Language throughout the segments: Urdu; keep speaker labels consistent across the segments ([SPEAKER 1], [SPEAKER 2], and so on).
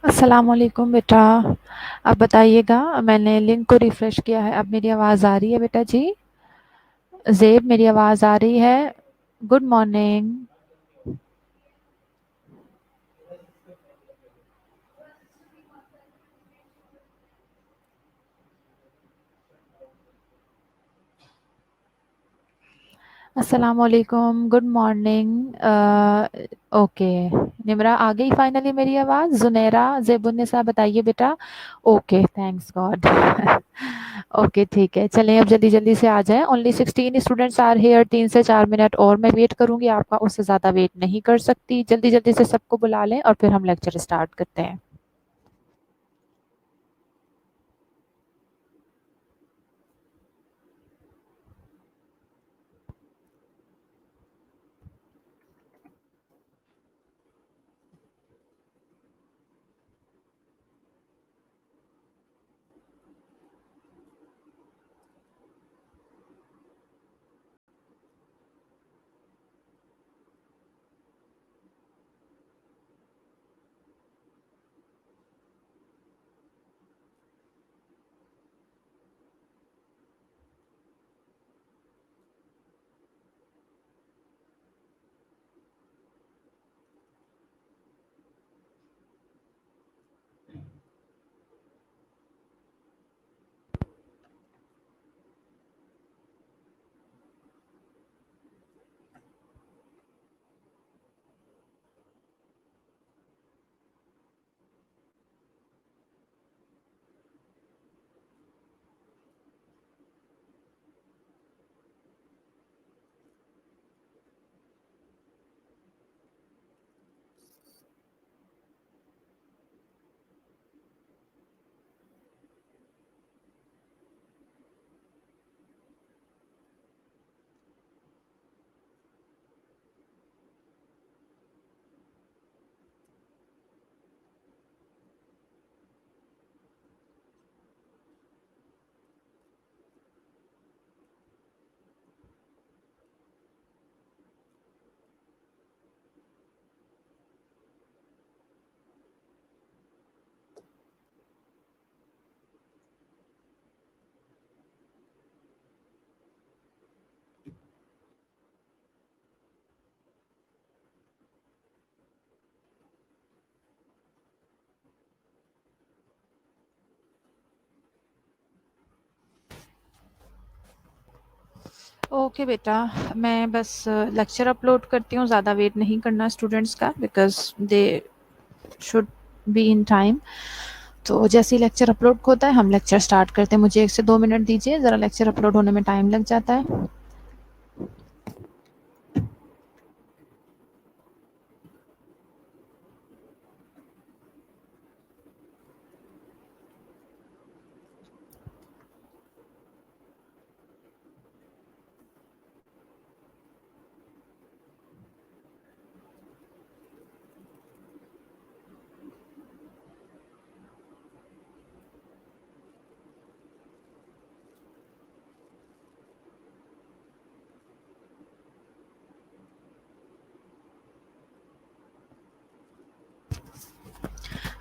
[SPEAKER 1] السلام علیکم بیٹا. اب بتائیے گا. میں نے لنک کو ریفریش کیا ہے. اب میری آواز آ رہی ہے بیٹا جی؟ زیب میری آواز آ رہی ہے؟ Good morning. السلام علیکم. Good morning. اوکے. نمرا آ گئی فائنلی میری آواز. زنیرا زیب النساء بتائیے بیٹا. Okay thanks God. اوکے ٹھیک ہے. چلیں اب جلدی جلدی سے آ جائیں. Only 16 students are here. 3 سے 4 منٹ اور میں ویٹ کروں گی آپ کا. اس سے زیادہ ویٹ نہیں کر سکتی. جلدی جلدی سے سب کو بلا لیں اور پھر ہم لیکچر اسٹارٹ کرتے ہیں. اوکے بیٹا. میں بس لیکچر اپلوڈ کرتی ہوں. زیادہ ویٹ نہیں کرنا اسٹوڈنٹس کا because they should be in time. تو جیسے ہی لیکچر اپلوڈ ہوتا ہے ہم لیکچر سٹارٹ کرتے ہیں. مجھے 1 سے 2 منٹ دیجیے. ذرا لیکچر اپلوڈ ہونے میں ٹائم لگ جاتا ہے.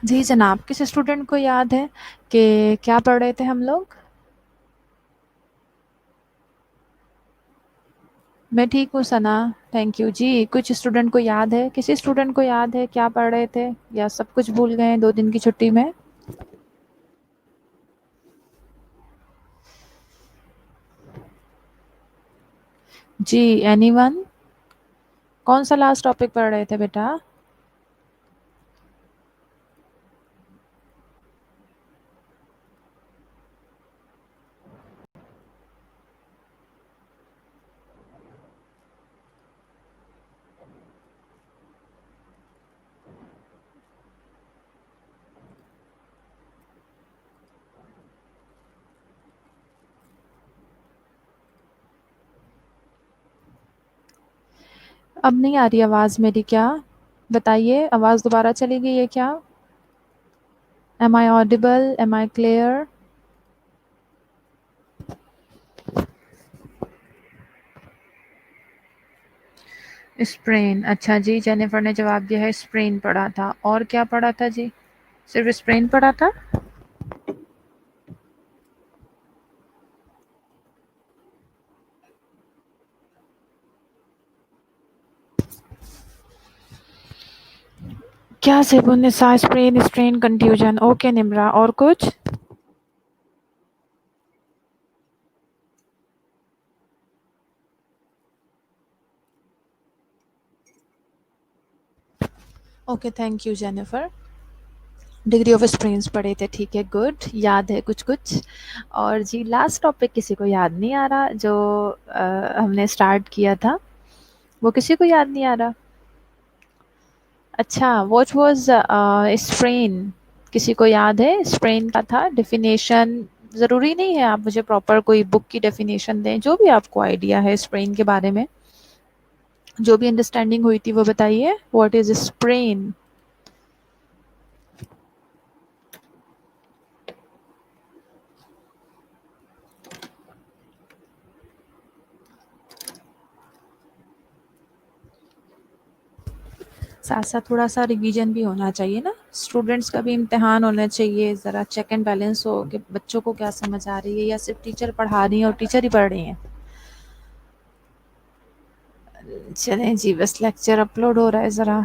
[SPEAKER 1] جی جناب. کس اسٹوڈنٹ کو یاد ہے کہ کیا پڑھ رہے تھے ہم لوگ؟ میں ٹھیک ہوں ثنا. تھینک یو جی. کچھ اسٹوڈنٹ کو یاد ہے؟ کسی اسٹوڈنٹ کو یاد ہے کیا پڑھ رہے تھے یا سب کچھ بھول گئے ہیں 2 دن کی چھٹی میں؟ جی. Anyone? کون سا لاسٹ ٹاپک پڑھ رہے تھے بیٹا؟ اب نہیں آ رہی آواز میری کیا؟ بتائیے. آواز دوبارہ چلی گئی ہے کیا؟ Am I audible? Am I clear? Aspirin. اچھا جی. جینیفر نے جواب دیا ہے اسپرین پڑھا تھا. اور کیا پڑھا تھا جی؟ صرف اسپرین پڑھا تھا؟ کیا Zeb Unnisa sprain strain contusion. Okay Nimra, اور کچھ؟ Okay thank you Jennifer. Degree of sprains پڑھے تھے، ٹھیک ہے، گڈ، یاد ہے کچھ کچھ. اور جی لاسٹ ٹاپک کسی کو یاد نہیں آ رہا جو ہم نے اسٹارٹ کیا تھا؟ وہ کسی کو یاد نہیں آ رہا؟ اچھا، واٹ واز اسپرین؟ کسی کو یاد ہے اسپرین کا تھا ڈیفینیشن؟ ضروری نہیں ہے آپ مجھے پراپر کوئی بک کی ڈیفینیشن دیں، جو بھی آپ کو آئیڈیا ہے اسپرین کے بارے میں، جو بھی انڈرسٹینڈنگ ہوئی تھی وہ بتائیے. What is aspirin? ساتھ ساتھ تھوڑا سا ریویژن بھی ہونا چاہیے نا، اسٹوڈینٹس کا بھی امتحان ہونا چاہیے، ذرا چیک اینڈ بیلنس ہو کہ بچوں کو کیا سمجھ آ رہی ہے، یا صرف ٹیچر پڑھا رہی ہیں اور ٹیچر ہی پڑھ رہی ہیں. چلیں جی، بس لیکچر اپلوڈ ہو رہا ہے ذرا.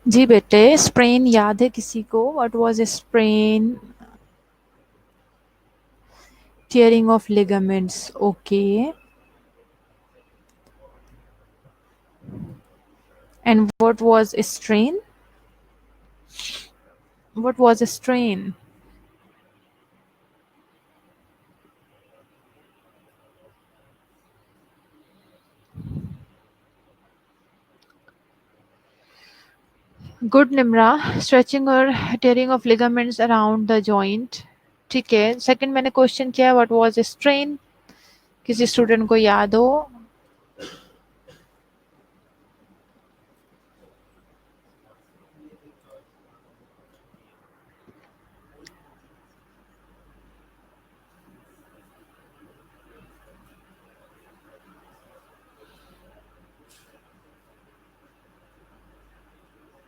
[SPEAKER 1] جی بیٹے، اسپرین یاد ہے کسی کو؟ What was sprain? Tearing of ligaments. Okay. And what was strain? What was strain? Good Nimra. Stretching اور tearing of ligaments around the joint. ٹھیک ہے. سیکنڈ میں نے کوشچن کیا واٹ واز اسٹرین، کسی اسٹوڈنٹ کو یاد ہو؟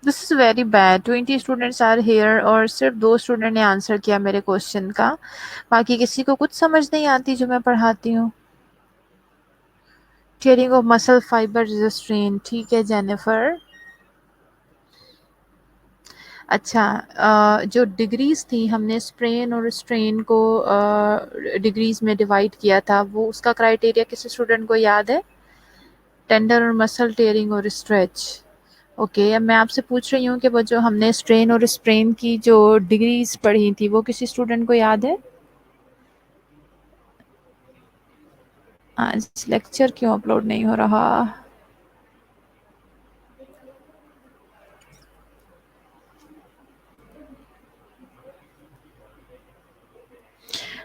[SPEAKER 1] This is very bad. 20 students are here اور صرف 2 اسٹوڈنٹ نے آنسر کیا میرے کوشچن کا. باقی کسی کو کچھ سمجھ نہیں آتی جو میں پڑھاتی ہوں؟ Tearing of muscle fibre is a strain. ٹھیک ہے جینیفر. اچھا، جو ڈگریز تھیں ہم نے اسپرین اور اسٹرین کو ڈگریز میں ڈیوائڈ کیا تھا، وہ اس کا کرائٹیریا کسی اسٹوڈنٹ کو یاد ہے؟ ٹینڈر اور مسل ٹیئرنگ اور اسٹریچ. اوکے، اب میں آپ سے پوچھ رہی ہوں کہ وہ جو ہم نے اسٹرین اور اسپرین کی جو ڈگریز پڑھی تھی وہ کسی اسٹوڈنٹ کو یاد ہے؟ آج لیکچر کیوں اپلوڈ نہیں ہو رہا؟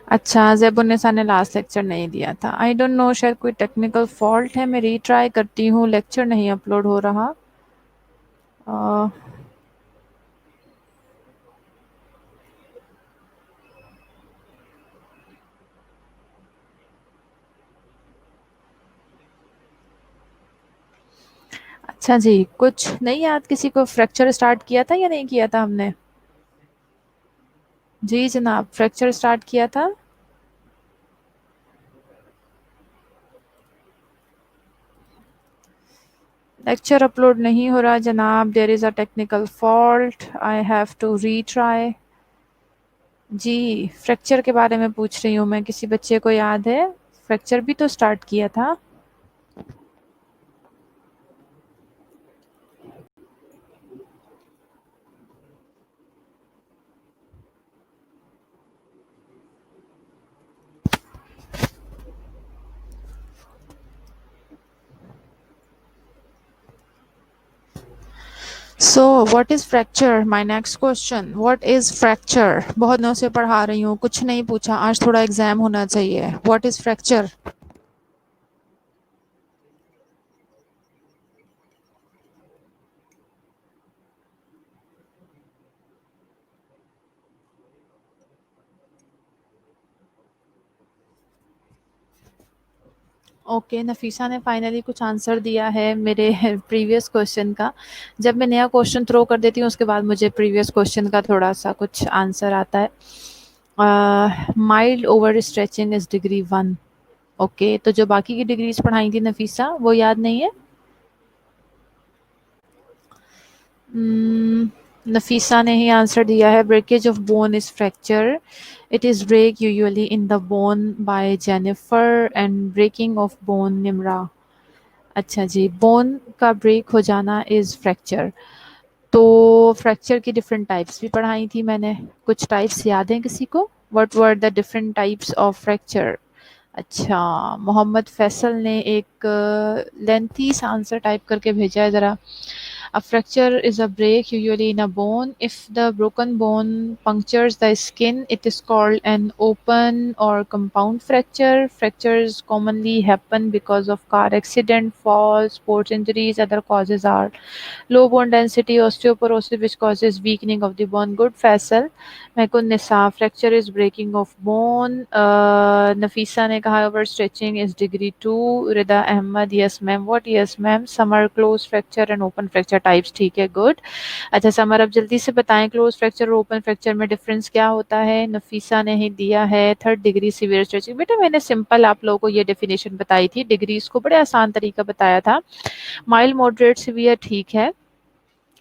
[SPEAKER 1] اچھا، زیب النساء نے لاسٹ لیکچر نہیں دیا تھا. آئی ڈونٹ نو، شاید کوئی ٹیکنیکل فالٹ ہے. میں ری ٹرائی کرتی ہوں، لیکچر نہیں اپلوڈ ہو رہا. اچھا جی، کچھ نہیں یاد کسی کو؟ فریکچر اسٹارٹ کیا تھا یا نہیں کیا تھا ہم نے؟ جی جناب، فریکچر اسٹارٹ کیا تھا. لیکچر اپلوڈ نہیں ہو رہا جناب. There is a technical fault. I have to retry. جی فریکچر کے بارے میں پوچھ رہی ہوں میں، کسی بچے کو یاد ہے؟ فریکچر بھی تو اسٹارٹ کیا تھا. So what is fracture? My next question, what is fracture? بہت دنوں سے پڑھا رہی ہوں، کچھ نہیں پوچھا. آج تھوڑا ایگزام ہونا چاہیے. What is fracture? Okay Nafisa نے فائنلی کچھ آنسر دیا ہے میرے پریویس کوشچن کا. جب میں نیا کوشچن تھرو کر دیتی ہوں اس کے بعد مجھے پریویس کوشچن کا تھوڑا سا کچھ آنسر آتا ہے. مائلڈ اوور اسٹریچنگ از ڈگری 1. اوکے تو جو باقی کی ڈگریز پڑھائی تھی نفیسہ وہ یاد نہیں ہے؟ نفیسہ نے ہی آنسر دیا ہے. Breakage of bone is fracture. It is break usually in the bone by Jennifer and breaking of bone Nimra. اچھا جی بون کا بریک ہو جانا از فریکچر. تو فریکچر کی ڈفرینٹ ٹائپس بھی پڑھائی تھی میں نے. کچھ ٹائپس یاد ہیں کسی کو؟ What were the different types of fracture? اچھا محمد فیصل نے ایک لینتھی سا آنسر ٹائپ کر کے بھیجا ہے ذرا. A fracture is a break usually in a bone. If the broken bone punctures the skin, it is called an open or compound fracture. Fractures commonly happen because of car accident, falls, sports injuries. Other causes are low bone density, osteoporosis, which causes weakening of the bone. Good Faisal. Mehkun Nisa, fracture is breaking of bone. Nafisa نے کہا over stretching is degree 2. Rida Ahmed, yes ma'am. What? Yes ma'am. Summer close fracture and open fracture types. ٹھیک ہے good. اچھا سمر اب جلدی سے بتائیں کلوز فریکچر اور اوپن فریکچر میں ڈفرینس کیا ہوتا ہے؟ نفیسہ نے ہی دیا ہے 3rd ڈگری سیویئر اسٹریچنگ. بیٹا میں نے سمپل آپ لوگوں کو یہ ڈیفینیشن بتائی تھی, ڈگریز کو بڑے آسان طریقہ بتایا تھا. مائلڈ ماڈریٹ سیویئر ٹھیک ہے,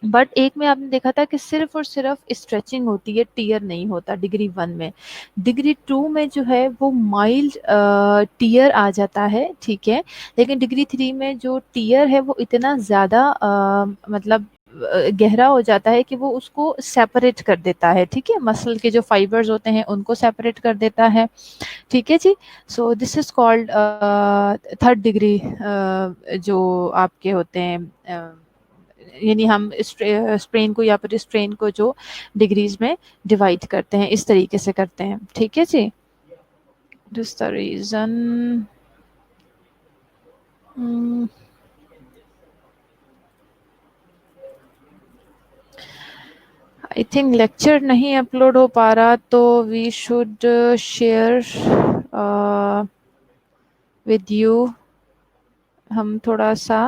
[SPEAKER 1] بٹ ایک میں آپ نے دیکھا تھا کہ صرف اور صرف اسٹریچنگ ہوتی ہے, ٹیئر نہیں ہوتا ڈگری 1 میں. ڈگری 2 میں جو ہے وہ مائلڈ ٹیئر آ جاتا ہے, ٹھیک ہے, لیکن ڈگری 3 میں جو ٹیئر ہے وہ اتنا زیادہ مطلب گہرا ہو جاتا ہے کہ وہ اس کو سیپریٹ کر دیتا ہے, ٹھیک ہے, مسل کے جو فائبرز ہوتے ہیں ان کو سیپریٹ کر دیتا ہے, ٹھیک ہے جی. سو دس از کالڈ 3rd ڈگری جو آپ کے ہوتے ہیں, یعنی ہم اسپرین کو یا پھر اسٹرین کو جو ڈگریز میں ڈیوائڈ کرتے ہیں اس طریقے سے کرتے ہیں, ٹھیک ہے جی. This the reason. I think lecture نہیں اپلوڈ ہو پا رہا تو we should share with you. ہم تھوڑا سا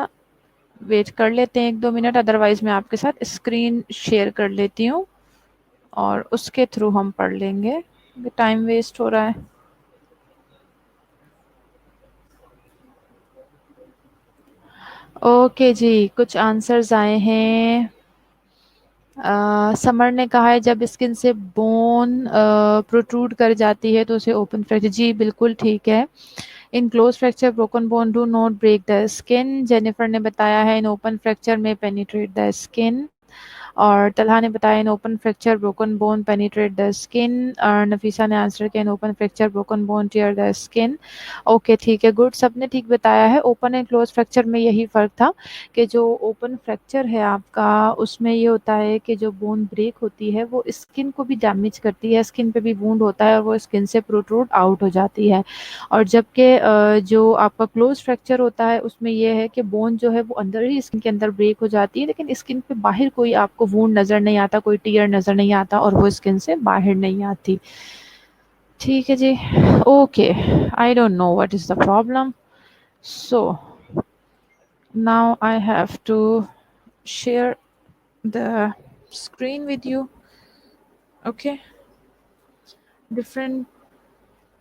[SPEAKER 1] ویٹ کر لیتے ہیں 1-2 منٹ, ادروائز میں آپ کے ساتھ اسکرین شیئر کر لیتی ہوں اور اس کے تھرو ہم پڑھ لیں گے. ٹائم ویسٹ ہو رہا ہے. اوکے جی کچھ آنسرز آئے ہیں. سمر نے کہا ہے جب اسکن سے بون پروٹروڈ کر جاتی ہے تو اسے اوپن فریکچر. جی بالکل ٹھیک ہے. In closed fracture broken bone do not break the skin. Jennifer نے بتایا ہے ان اوپن فریکچر میں پینیٹریٹ دا اسکن. اور طلحہ نے بتایا in open fracture broken bone penetrate the skin. اور نفیسہ نے آنسر کیا in open fracture broken bone tear the skin. Okay ٹھیک ہے گڈ, سب نے ٹھیک بتایا ہے. اوپن اینڈ کلوز فریکچر میں یہی فرق تھا کہ جو اوپن فریکچر ہے آپ کا اس میں یہ ہوتا ہے کہ جو بون بریک ہوتی ہے وہ اسکن کو بھی ڈیمیج کرتی ہے, اسکن پہ بھی وونڈ ہوتا ہے اور وہ اسکن سے پروٹروڈ آؤٹ ہو جاتی ہے. اور جبکہ جو آپ کا کلوز فریکچر ہوتا ہے اس میں یہ ہے کہ بون جو ہے وہ اندر ہی اسکن کے اندر بریک ہو جاتی ہے, لیکن اسکن پہ باہر کوئی آپ کو وونڈ نظر نہیں آتا, کوئی ٹیئر نظر نہیں آتا اور وہ اسکن سے باہر نہیں آتی. ٹھیک ہے جی. Okay I don't know what is the problem. So now I have to share the screen with you. Okay. Different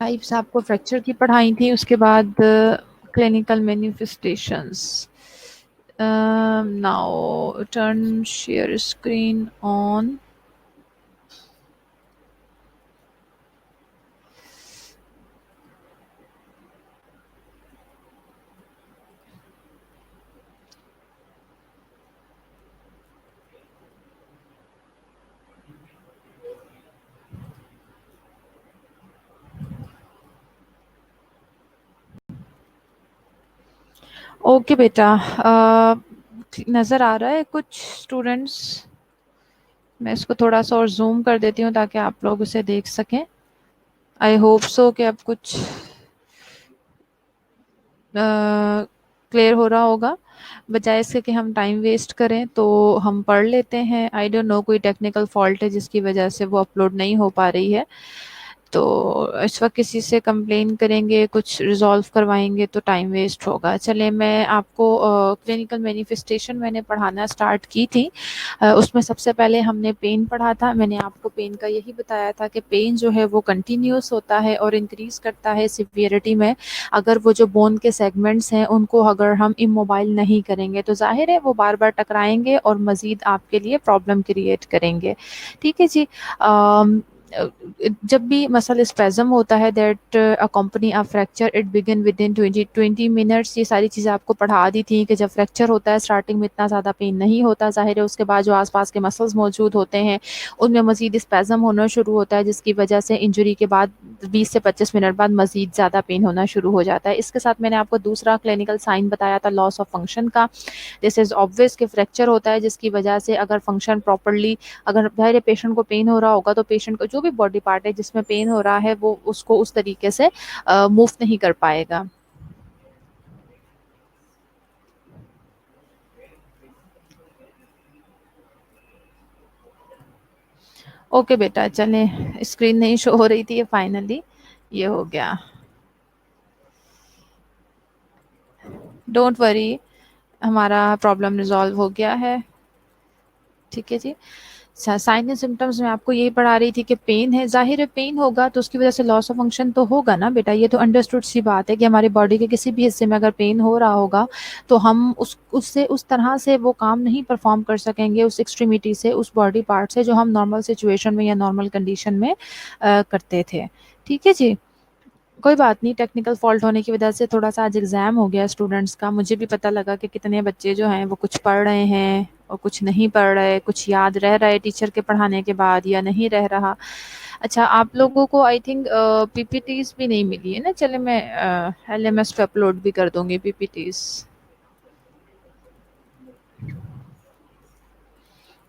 [SPEAKER 1] types آپ کو فریکچر کی پڑھائی تھی, اس کے بعد clinical manifestations. now turn share screen on. Okay بیٹا نظر آ رہا ہے کچھ اسٹوڈینٹس؟ میں اس کو تھوڑا سا اور زوم کر دیتی ہوں تاکہ آپ لوگ اسے دیکھ سکیں. آئی ہوپ سو کہ اب کچھ کلیئر ہو رہا ہوگا. بجائے اس کے کہ ہم ٹائم ویسٹ کریں تو ہم پڑھ لیتے ہیں. آئی ڈونٹ نو کوئی ٹیکنیکل فالٹ ہے جس کی وجہ سے وہ اپلوڈ نہیں ہو پا رہی ہے. تو اس وقت کسی سے کمپلین کریں گے، کچھ ریزالو کروائیں گے تو ٹائم ویسٹ ہوگا. چلے میں آپ کو کلینکل مینیفیسٹیشن میں نے پڑھانا اسٹارٹ کی تھی. اس میں سب سے پہلے ہم نے پین پڑھا تھا. میں نے آپ کو پین کا یہی بتایا تھا کہ پین جو ہے وہ کنٹینیوس ہوتا ہے اور انکریز کرتا ہے سیویئرٹی میں اگر وہ جو بون کے سیگمنٹس ہیں ان کو اگر ہم اموبائل نہیں کریں گے تو ظاہر ہے وہ بار بار ٹکرائیں گے اور مزید آپ کے لیے پرابلم کریٹ کریں گے. ٹھیک ہے جی. جب بھی مسل اسپیزم ہوتا ہے that accompany a fracture it begin within 20 minutes. یہ ساری چیزیں آپ کو پڑھا دی تھیں کہ جب فریکچر ہوتا ہے اسٹارٹنگ میں اتنا زیادہ پین نہیں ہوتا ظاہر ہے، اس کے بعد جو آس پاس کے مسلز موجود ہوتے ہیں ان میں مزید اسپیزم ہونا شروع ہوتا ہے جس کی وجہ سے انجری کے بعد 20 سے 25 منٹ بعد مزید زیادہ پین ہونا شروع ہو جاتا ہے. اس کے ساتھ میں نے آپ کو دوسرا کلینکل سائن بتایا تھا لاس آف فنکشن کا. دس از obvious کہ فریکچر ہوتا ہے جس کی وجہ سے اگر فنکشن پراپرلی، اگر ظاہر پیشنٹ کو پین ہو رہا ہوگا تو پیشنٹ کو جو بھی باڈی پارٹ ہے جس میں پین ہو رہا ہے وہ اس کو اس طریقے سے موو نہیں کر پائے گا. اوکے بیٹا چلیں، اسکرین نہیں شو ہو رہی تھی، یہ فائنلی یہ ہو گیا. ڈونٹ وری، ہمارا پرابلم ریزالو ہو گیا ہے. ٹھیک ہے جی. سائن اینڈ سمٹمز میں آپ کو یہی پڑھا رہی تھی کہ پین ہے، ظاہر ہے پین ہوگا تو اس کی وجہ سے لاس آف فنکشن تو ہوگا نا بیٹا. یہ تو انڈرسٹوڈ سی بات ہے کہ ہماری باڈی کے کسی بھی حصے میں اگر پین ہو رہا ہوگا تو ہم اس سے اس طرح سے وہ کام نہیں پرفارم کر سکیں گے اس ایکسٹریمیٹی سے، اس باڈی پارٹ سے جو ہم نارمل سچویشن میں یا نارمل کنڈیشن میں کرتے تھے. ٹھیک ہے جی. کوئی بات نہیں، ٹیکنیکل فالٹ ہونے کی وجہ سے تھوڑا سا آج ایگزام ہو گیا اسٹوڈنٹس کا. مجھے بھی پتہ لگا کہ کتنے بچے جو ہیں وہ کچھ پڑھ رہے ہیں اور کچھ نہیں پڑھ رہے، کچھ یاد رہ رہا ہے ٹیچر کے پڑھانے کے بعد یا نہیں رہ رہا. اچھا آپ لوگوں کو I think P P Ts بھی نہیں ملی ہے نا. چلے میں ایل ایم ایس پہ اپلوڈ بھی کر دوں گی پی پی ٹیز.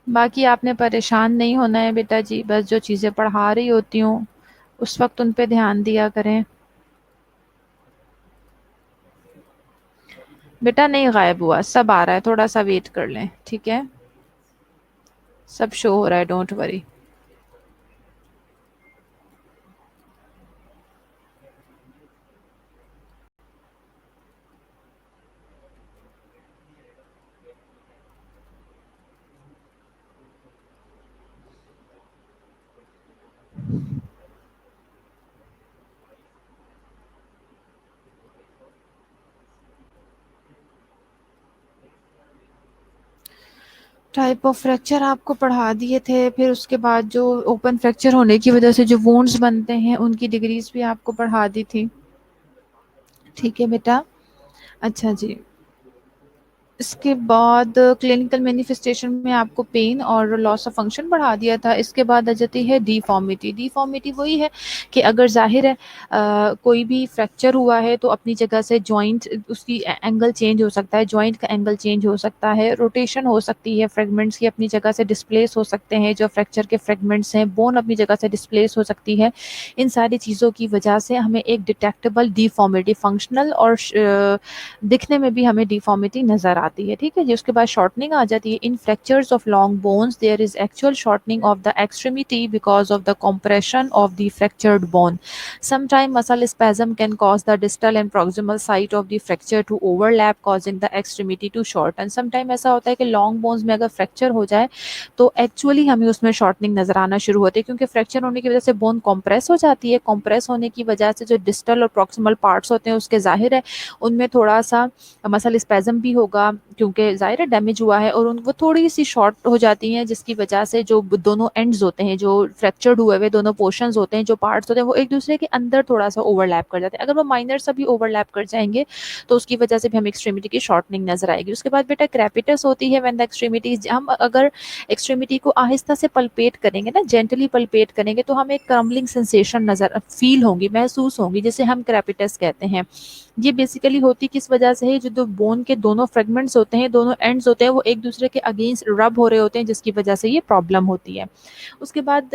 [SPEAKER 1] باقی آپ نے پریشان نہیں ہونا ہے بیٹا جی، بس جو چیزیں پڑھا رہی ہوتی ہوں اس وقت ان پہ دھیان دیا کریں. بیٹا نہیں غائب ہوا، سب آ رہا ہے، تھوڑا سا ویٹ کر لیں. ٹھیک ہے، سب شو ہو رہا ہے، ڈونٹ وری. ٹائپ آف فریکچر آپ کو پڑھا دیے تھے، پھر اس کے بعد جو اوپن فریکچر ہونے کی وجہ سے جو وونڈز بنتے ہیں ان کی ڈگریز بھی آپ کو پڑھا دی تھی. ٹھیک ہے بیٹا. اچھا جی. اس کے بعد کلینکل مینیفیسٹیشن میں آپ کو پین اور لاس آف فنکشن بڑھا دیا تھا. اس کے بعد آ جاتی ہے ڈیفارمیٹی. ڈیفارمیٹی وہی ہے کہ اگر ظاہر ہے کوئی بھی فریکچر ہوا ہے تو اپنی جگہ سے جوائنٹ اس کی اینگل چینج ہو سکتا ہے، جوائنٹ کا اینگل چینج ہو سکتا ہے، روٹیشن ہو سکتی ہے، فریگمنٹس کی اپنی جگہ سے ڈسپلیس ہو سکتے ہیں جو فریکچر کے فریگمنٹس ہیں، بون اپنی جگہ سے ڈسپلیس ہو سکتی ہے. ان ساری چیزوں کی وجہ سے ہمیں ایک ڈیٹیکٹیبل ڈیفارمیٹی، فنکشنل اور دکھنے میں بھی ہمیں ڈیفارمیٹی نظر آتی ہے. ٹھیک ہے جی. اس کے بعد شارٹنگ آ جاتی ہے. In fractures of long bones there is actual shortening of the extremity because of the compression of the fractured bone. Sometime muscle spasm can cause the distal and proximal site of the fracture to overlap causing the extremity to shorten. Sometime ایسا ہوتا ہے کہ لانگ بونز میں اگر فریکچر ہو جائے تو ایکچولی ہمیں اس میں شارٹنگ نظر آنا شروع ہوتی ہے کیونکہ فریکچر ہونے کی وجہ سے بون کمپریس ہو جاتی ہے. کمپریس ہونے کی وجہ سے جو ڈسٹل اور پروکسیمل پارٹس ہوتے ہیں اس کے ظاہر ہے ان میں تھوڑا سا مسل اسپیزم بھی ہوگا کیونکہ ظاہر ڈیمیج ہوا ہے اور وہ تھوڑی سی شارٹ ہو جاتی ہیں جس کی وجہ سے جو دونوں اینڈز ہوتے ہیں، جو فریکچرڈ ہوئے ہوئے دونوں پورشنز ہوتے ہیں، جو پارٹس ہوتے ہیں وہ ایک دوسرے کے اندر تھوڑا سا اوور لیپ کر جاتے ہیں. اگر وہ مائنر سا بھی اوور لیپ کر جائیں گے تو اس کی وجہ سے بھی ہمیں ایکسٹریمیٹی کی شارٹنگ نظر آئے گی. اس کے بعد بیٹا کریپیٹس ہوتی ہے وین دا ایکسٹریمیٹیز. ہم اگر ایکسٹریمیٹی کو آہستہ سے پلپیٹ کریں گے نا، جینٹلی پلپیٹ کریں گے تو ہمیں ایک کرمبلنگ سینسیشن نظر فیل ہوں گی، محسوس ہوں گی، جسے ہم کریپیٹس کہتے ہیں. یہ بیسیکلی ہوتی کس وجہ سے ہے، جو دو بون کے دونوں فریگمنٹس ہوتے ہیں، دونوں اینڈز ہوتے ہیں، وہ ایک دوسرے کے اگینسٹ رب ہو رہے ہوتے ہیں جس کی وجہ سے یہ پرابلم ہوتی ہے. اس کے بعد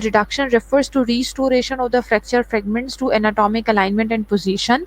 [SPEAKER 1] reduction refers to restoration of the fracture fragments to anatomic alignment and position।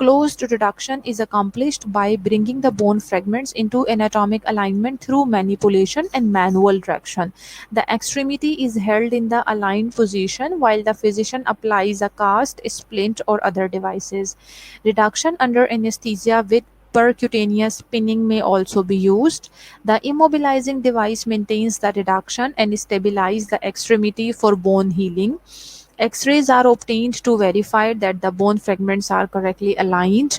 [SPEAKER 1] Closed reduction is accomplished by bringing the bone fragments into anatomic alignment through manipulation and manual traction. The extremity is held in the aligned position while the physician applies a cast, splint, or other devices. Reduction under anesthesia with percutaneous pinning may also be used. The immobilizing device maintains the reduction and stabilizes the extremity for bone healing. X-rays are obtained to verify that the bone fragments are correctly aligned.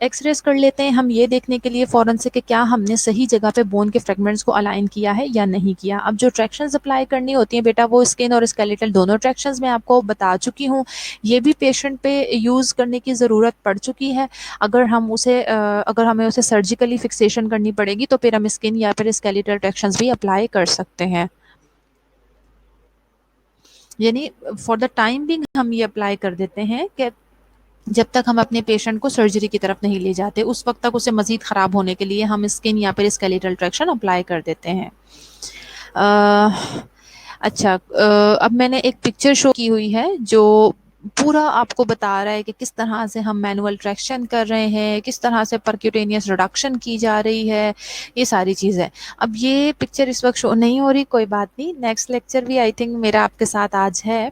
[SPEAKER 1] X raise کر لیتے ہیں ہم یہ دیکھنے کے لیے فوراً سے کہ کیا ہم نے صحیح جگہ پہ بون کے فریگمنٹس کو الائن کیا ہے یا نہیں کیا. اب جو ٹریکشنز اپلائی کرنی ہوتی ہیں بیٹا وہ اسکن اور اسکیلیٹل دونوں ٹریکشنز میں آپ کو بتا چکی ہوں. یہ بھی پیشنٹ پہ یوز کرنے کی ضرورت پڑ چکی ہے. اگر ہمیں اسے سرجیکلی فکسیشن کرنی پڑے گی تو پھر ہم اسکن یا پھر اسکیلیٹل ٹریکشنز بھی اپلائی کر سکتے ہیں. یعنی فار دا ٹائم بینگ ہم یہ اپلائی کر دیتے ہیں کہ جب تک ہم اپنے پیشنٹ کو سرجری کی طرف نہیں لے جاتے اس وقت تک اسے مزید خراب ہونے کے لیے ہم اسکن یا پھر اسکیلیٹل ٹریکشن اپلائی کر دیتے ہیں. اچھا اب میں نے ایک پکچر شو کی ہوئی ہے جو پورا آپ کو بتا رہا ہے کہ کس طرح سے ہم مینول ٹریکشن کر رہے ہیں, کس طرح سے پرکیوٹینیس ریڈکشن کی جا رہی ہے, یہ ساری چیزیں. اب یہ پکچر اس وقت شو نہیں ہو رہی, کوئی بات نہیں, نیکسٹ لیکچر بھی آئی تھنک میرا آپ کے ساتھ آج ہے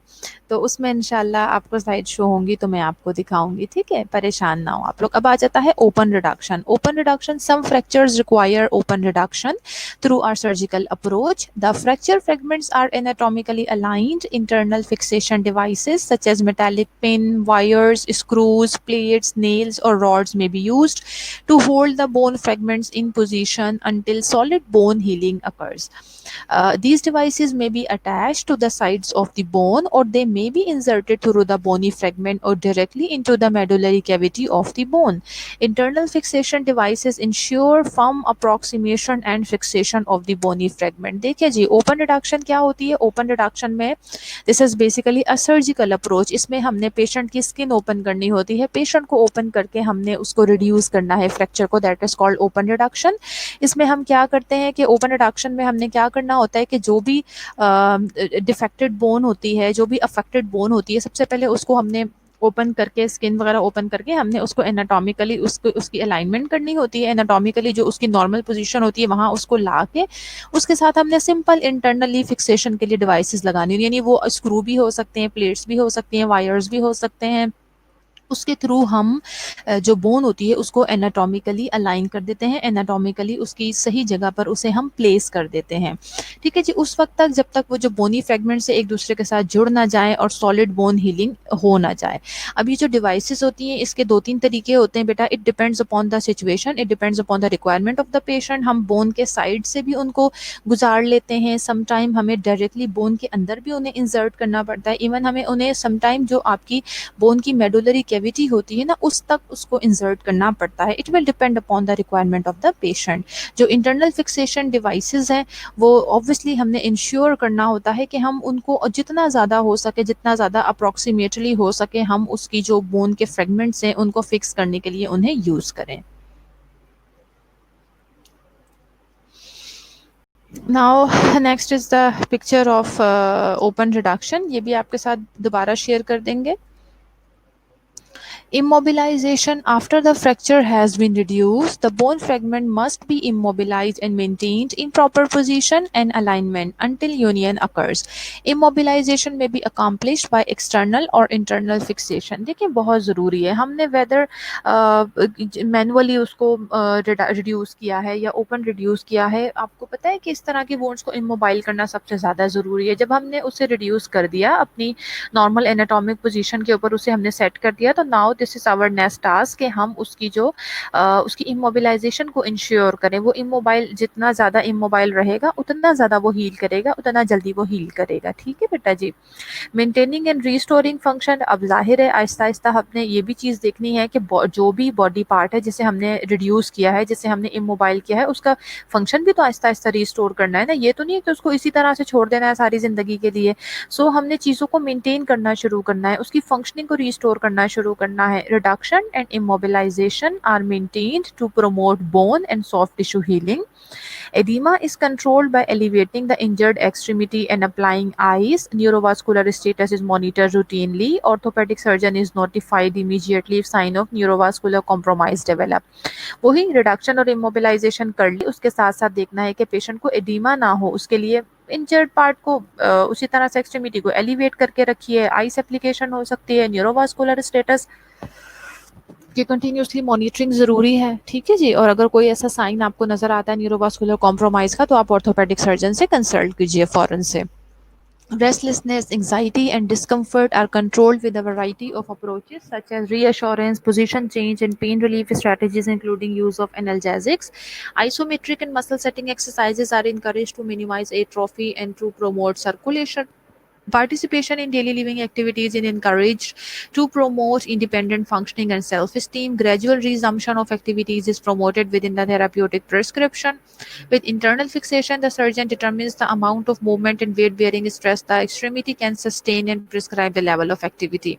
[SPEAKER 1] تو اس میں انشاءاللہ آپ کو سلائڈ شو ہوں گی تو میں آپ کو دکھاؤں گی. ٹھیک ہے, پریشان نہ ہو آپ لوگ. اب آ جاتا ہے open reduction. Open reduction, some fractures require open reduction through our surgical approach. The fracture fragments are anatomically aligned. Internal fixation devices such as metallic pin, wires, screws, plates, nails, or rods may be used to hold the bone fragments in position until solid bone healing occurs. These devices may be attached to the sides of the bone or they may be inserted through the bony fragment or directly into the medullary cavity of the bone. Internal fixation devices ensure firm approximation and fixation of the bony fragment. دیکھیے جی اوپن ریڈکشن کیا ہوتی ہے. اوپن ریڈکشن میں this is basically a surgical approach. اس میں ہم نے پیشنٹ کی اسکن اوپن کرنی ہوتی ہے, پیشنٹ کو اوپن کر کے ہم نے اس کو ریڈیوس کرنا ہے فریکچر کو, that is called open reduction. اس میں ہم کیا کرتے ہیں کہ اوپن ریڈکشن میں ہم نے کیا کرنا ہوتا ہے کہ جو بھی ڈیفیکٹڈ بون ہوتی ہے, جو بھی افیکٹڈ بون ہوتی ہے, سب سے پہلے اس کو ہم نے اوپن کر کے اسکن وغیرہ اوپن کر کے ہم نے اس کو اناٹومیکلی اس کی الائنمنٹ کرنی ہوتی ہے. اناٹومیکلی جو اس کی نارمل پوزیشن ہوتی ہے وہاں اس کو لا کے اس کے ساتھ ہم نے سمپل انٹرنلی فکسیشن کے لیے ڈیوائسز لگانی, یعنی وہ اسکرو بھی ہو سکتے ہیں, پلیٹس بھی ہو سکتی ہیں, وائرز بھی ہو سکتے ہیں. اس کے تھرو ہم جو بون ہوتی ہے اس کو اناٹومیکلی الائن کر دیتے ہیں, اناٹومیکلی اس کی صحیح جگہ پر اسے ہم پلیس کر دیتے ہیں. ٹھیک ہے جی, اس وقت تک جب تک وہ جو بونی فریگمنٹ سے ایک دوسرے کے ساتھ جڑ نہ جائیں اور سالڈ بون ہیلنگ ہو نہ جائے. اب یہ جو ڈیوائسز ہوتی ہیں اس کے 2-3 طریقے ہوتے ہیں بیٹا. It depends upon the situation, it depends upon the requirement of the patient. ہم بون کے سائڈ سے بھی ان کو گزار لیتے ہیں, سم ٹائم ہمیں ڈائریکٹلی بون کے اندر بھی انہیں انسرٹ کرنا پڑتا ہے, ایون ہمیں انہیں سم ٹائم جو آپ کی بون کی میڈولری کیویٹی ہوتی ہے نا اس تک اس کو انسرٹ کرنا پڑتا ہے. It will depend upon the requirement of the patient. جو انٹرنل فکسیشن ڈیوائسز ہیں وہ obviously ہم نے انشور کرنا ہوتا ہے کہ ہم ان کو جتنا زیادہ ہو سکے, جتنا زیادہ اپروکسیمیٹلی ہو سکے ہم اس کی جو بون کے فریگمنٹس ہیں ان کو فکس کرنے کے لیے انہیں یوز کریں. Now next is the picture of open reduction. یہ بھی آپ کے ساتھ دوبارہ شیئر کر دیں گے. Immobilization. After the fracture has been reduced, the bone fragment must be immobilized and maintained in proper position and alignment until union occurs. Immobilization may be accomplished by external or internal fixation. دیکھیں بہت ضروری ہے, ہم نے whether مینولی اس کو ریڈیوس کیا ہے یا اوپن ریڈیوس کیا ہے, آپ کو پتہ ہے کہ اس طرح کی بونس کو اموبائل کرنا سب سے زیادہ ضروری ہے. جب ہم نے اسے ریڈیوس کر دیا اپنی نارمل اناٹومک پوزیشن کے اوپر, اسے ہم نے سیٹ کر دیا, تو now this is our next task کہ ہم اس کی جو اس کی اموبلائزیشن کو انشیور کریں. وہ اموبائل جتنا زیادہ اموبائل رہے گا اتنا زیادہ وہ ہیل کرے گا, اتنا جلدی وہ ہیل کرے گا. ٹھیک ہے بیٹا جی. Maintaining and restoring function. اب ظاہر ہے آہستہ آہستہ ہم نے یہ بھی چیز دیکھنی ہے کہ جو بھی باڈی پارٹ ہے جسے ہم نے ریڈیوس کیا ہے, جسے ہم نے اموبائل کیا ہے, اس کا فنکشن بھی تو آہستہ آہستہ ریسٹور کرنا ہے نا. یہ تو نہیں ہے کہ اس کو اسی طرح سے چھوڑ دینا ہے ساری زندگی کے لیے. سو ہم نے چیزوں کو مینٹین کرنا شروع کرنا ہے, اس کی فنکشننگ کو ریسٹور کرنا شروع کرنا ہے. Reduction and immobilization are maintained to promote bone and soft tissue healing. Edema is controlled by elevating the injured extremity and applying ice. Neurovascular status is monitored routinely. Orthopedic surgeon is notified immediately if sign of neurovascular compromise develop. وہی ریڈکشن اور immobilization کر لی, اس کے ساتھ ساتھ دیکھنا ہے کہ پیشنٹ کو ایڈیما نہ ہو. اس کے لیے انجرڈ پارٹ کو اسی طرح سے ایکسٹریمٹی کو ایلیویٹ کر کے رکھیے. آئس اپلیکیشن ہو سکتی ہے. نیوروواسکولر اسٹیٹس کی کنٹینیوسلی مانیٹرنگ ضروری ہے. ٹھیک ہے جی. اور اگر کوئی ایسا سائن آپ کو نظر آتا ہے نیوروواسکولر کمپرومائز کا تو آپ آرتھوپیڈک سرجن سے کنسلٹ کیجیے فوراً سے. Restlessness, anxiety, and discomfort are controlled with a variety of approaches such as reassurance, position change, and pain relief strategies, including use of analgesics. Isometric and muscle setting exercises are encouraged to minimize atrophy and to promote circulation. Participation in daily living activities is encouraged to promote independent functioning and self esteem. Gradual resumption of activities is promoted within the therapeutic prescription. With internal fixation, the surgeon determines the amount of movement and weight bearing stress the extremity can sustain and prescribe the level of activity.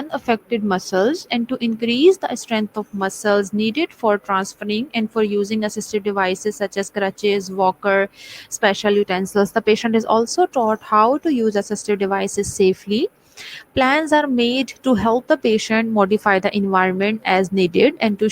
[SPEAKER 1] unaffected muscles and to increase the strength of muscles needed for transferring and for using assistive devices such as crutches, walker, special utensils. The patient is also taught how to use assistive devices safely. Plans are made to help the patient modify the environment as needed and to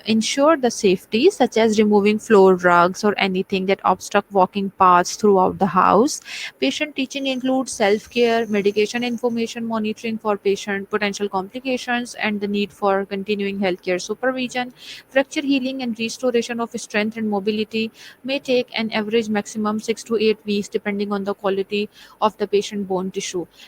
[SPEAKER 1] ensure the safety, such as removing floor rugs or anything that obstruct walking paths throughout the house. Patient teaching includes self-care, medication information monitoring for patient potential complications, and the need for continuing healthcare supervision. Fracture healing and restoration of strength and mobility may take an average maximum 6 to 8 weeks depending on the quality of the patient bone tissue.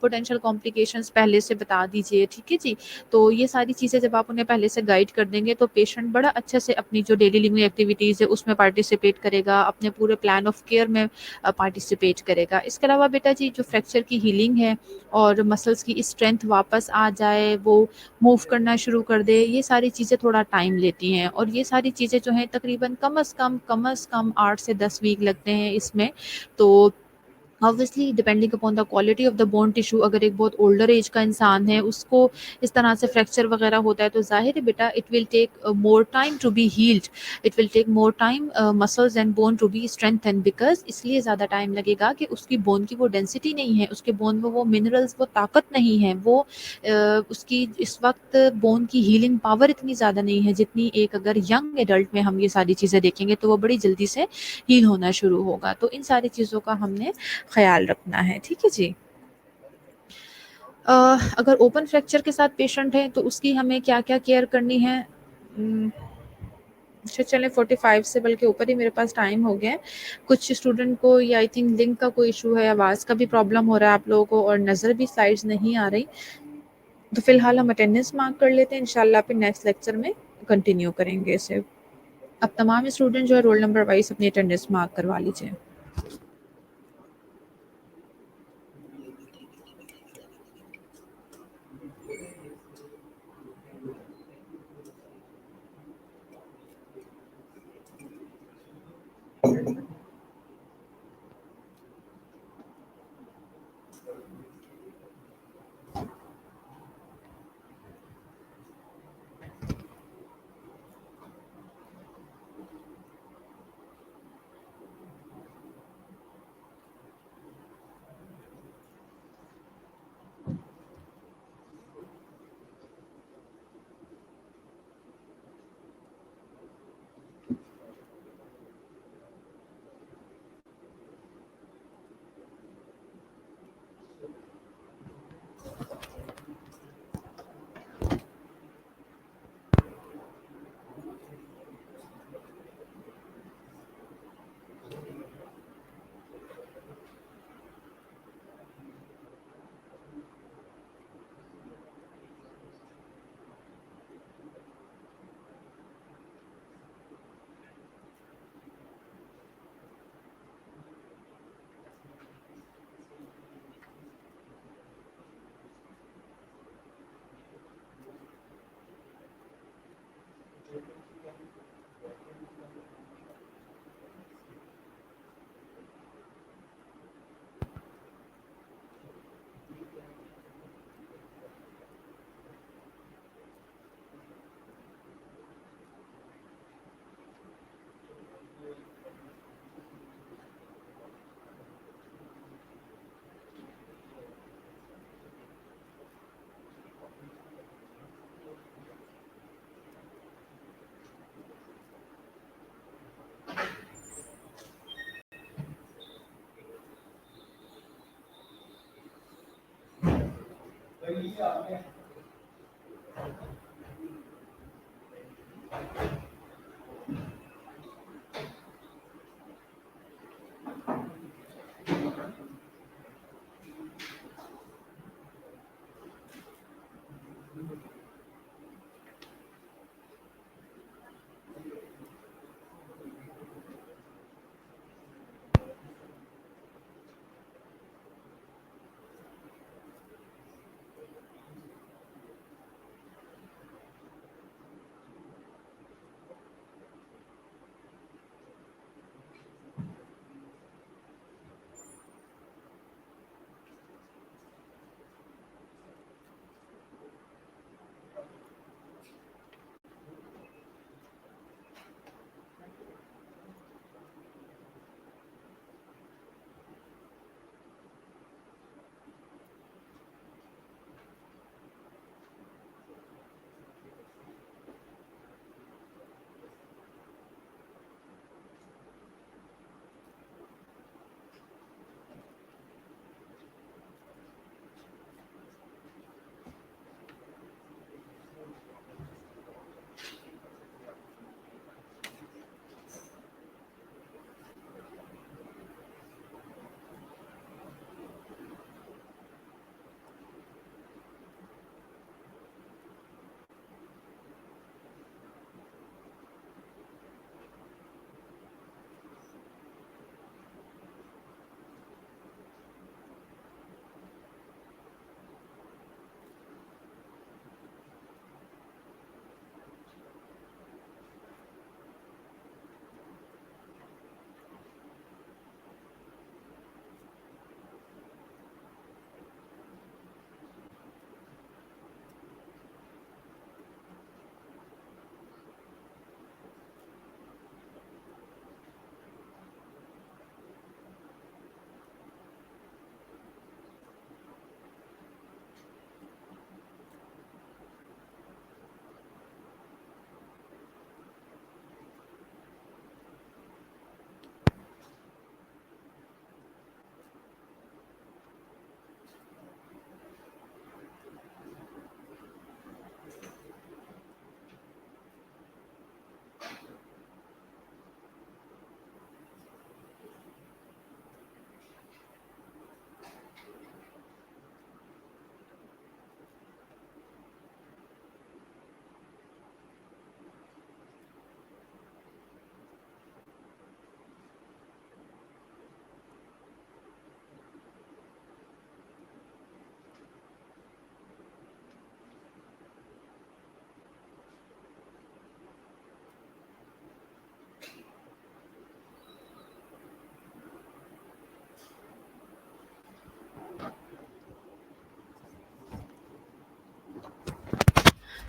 [SPEAKER 1] Potential complications پہلے سے بتا دیجیے, ٹھیک ہے جی. تو یہ ساری چیزیں جب آپ انہیں پہلے سے گائیڈ کر دیں گے تو پیشنٹ بڑا اچھے سے اپنی جو ڈیلی لیونگ ایکٹیویٹیز ہے اس میں پارٹیسپیٹ کرے گا, اپنے پورے پلان آف کیئر میں پارٹیسپیٹ کرے گا. اس کے علاوہ بیٹا جی جو فریکچر کی ہیلنگ ہے اور مسلس کی اسٹرینتھ واپس آ جائے, وہ موو کرنا شروع کر دے, یہ ساری چیزیں تھوڑا ٹائم لیتی ہیں, اور یہ ساری چیزیں جو ہیں تقریباً کم از کم 8 سے 10 ویک لگتے ہیں اس میں. تو obviously depending upon the quality of the bone tissue, اگر ایک بہت اولڈر ایج کا انسان ہے اس کو اس طرح سے فریکچر وغیرہ ہوتا ہے تو ظاہر ہے بیٹا it will take more time to be healed, it will take more time muscles and bone to be strengthened, because اس لیے زیادہ ٹائم لگے گا کہ اس کی بون کی وہ ڈینسٹی نہیں ہے, اس کے بون میں وہ منرلز, وہ طاقت نہیں ہے, وہ اس کی اس وقت بون کی ہیلنگ پاور اتنی زیادہ نہیں ہے جتنی ایک اگر ینگ ایڈلٹ میں ہم یہ ساری چیزیں دیکھیں گے تو وہ بڑی جلدی سے ہیل ہونا شروع ہوگا. تو ان ساری چیزوں کا ہم نے خیال رکھنا ہے, ٹھیک ہے جی. اگر اوپن فریکچر کے ساتھ پیشنٹ ہے تو اس کی ہمیں کیا کیا کیئر کرنی ہے. اچھا چلیں 45 سے بلکہ اوپر ہی میرے پاس ٹائم ہو گیا ہے. کچھ اسٹوڈنٹ کو یا آئی تھنک لنک کا کوئی ایشو ہے, آواز کا بھی پرابلم ہو رہا ہے آپ لوگوں کو, اور نظر بھی سلائڈز نہیں آ رہی, تو فی الحال ہم اٹینڈنس مارک کر لیتے ہیں, انشاءاللہ پھر نیکسٹ لیکچر میں کنٹینیو کریں گے اسے. اب تمام اسٹوڈنٹ جو ہے رول نمبر وائز اپنی اٹینڈنس مارک کروا لیجیے.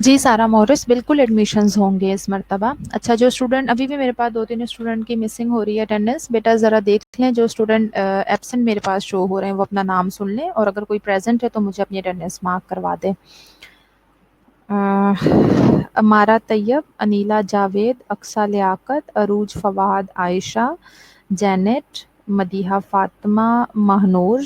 [SPEAKER 1] جی سارا مورس، بالکل ایڈمیشنز ہوں گے اس مرتبہ. اچھا جو اسٹوڈنٹ ابھی بھی میرے پاس 2-3 اسٹوڈنٹ کی مسنگ ہو رہی ہے اٹینڈنس، بیٹا ذرا دیکھ لیں جو اسٹوڈنٹ ایبسنٹ میرے پاس شو ہو رہے ہیں وہ اپنا نام سن لیں، اور اگر کوئی پریزنٹ ہے تو مجھے اپنی اٹینڈنس مارک کروا دیں. امارہ طیب، انیلا جاوید، اقصی لیاقت، عروج فواد عائشہ، جینٹ، مدیحہ فاطمہ، مہنور،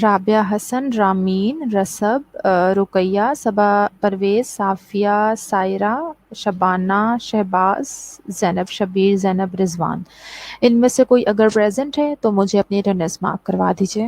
[SPEAKER 1] رابعہ حسن، رامین، رسب، رقیہ، صبا پرویز، صافیہ، سائرہ، شبانہ، شہباز، زینب شبیر، زینب رضوان. ان میں سے کوئی اگر پریزنٹ ہے تو مجھے اپنی اٹینڈنس مارک کروا دیجیے.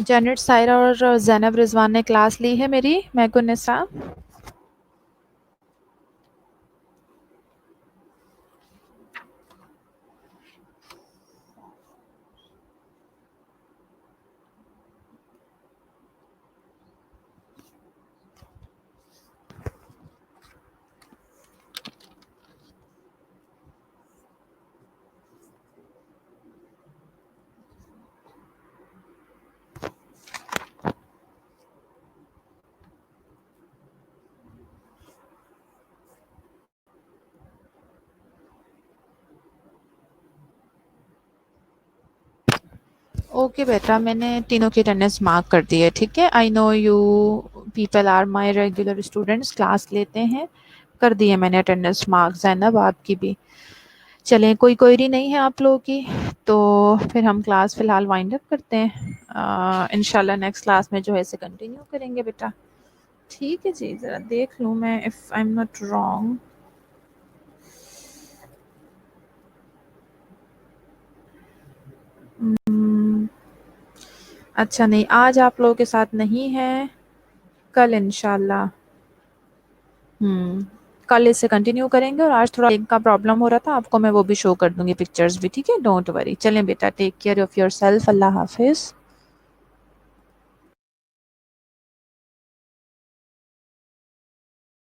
[SPEAKER 1] جینٹ، سائرہ اور زینب رضوان نے کلاس لی ہے میری، میگو نساء. اوکے بیٹا، میں نے تینوں کی اٹینڈنس مارک کر دی ہے. ٹھیک ہے، I know you people are my regular students, class لیتے ہیں. کر دی ہے میں نے اٹینڈنس مارک. زینب آپ کی بھی. چلیں، کوئی کوئری نہیں ہے آپ لوگوں کی تو پھر ہم کلاس فی الحال وائنڈ اپ کرتے ہیں. انشاءاللہ نیکسٹ کلاس میں جو ہے اسے کنٹینیو کریں گے بیٹا. ٹھیک ہے جی، ذرا دیکھ لوں میں if I am not wrong. اچھا نہیں، آج آپ لوگوں کے ساتھ نہیں ہے، کل انشاءاللہ. کل اس سے کنٹینیو کریں گے، اور آج تھوڑا لنک کا پرابلم ہو رہا تھا، آپ کو میں وہ بھی شو کر دوں گی پکچرز بھی. ٹھیک ہے، ڈونٹ وری. چلیں بیٹا، take care of yourself. اللہ حافظ.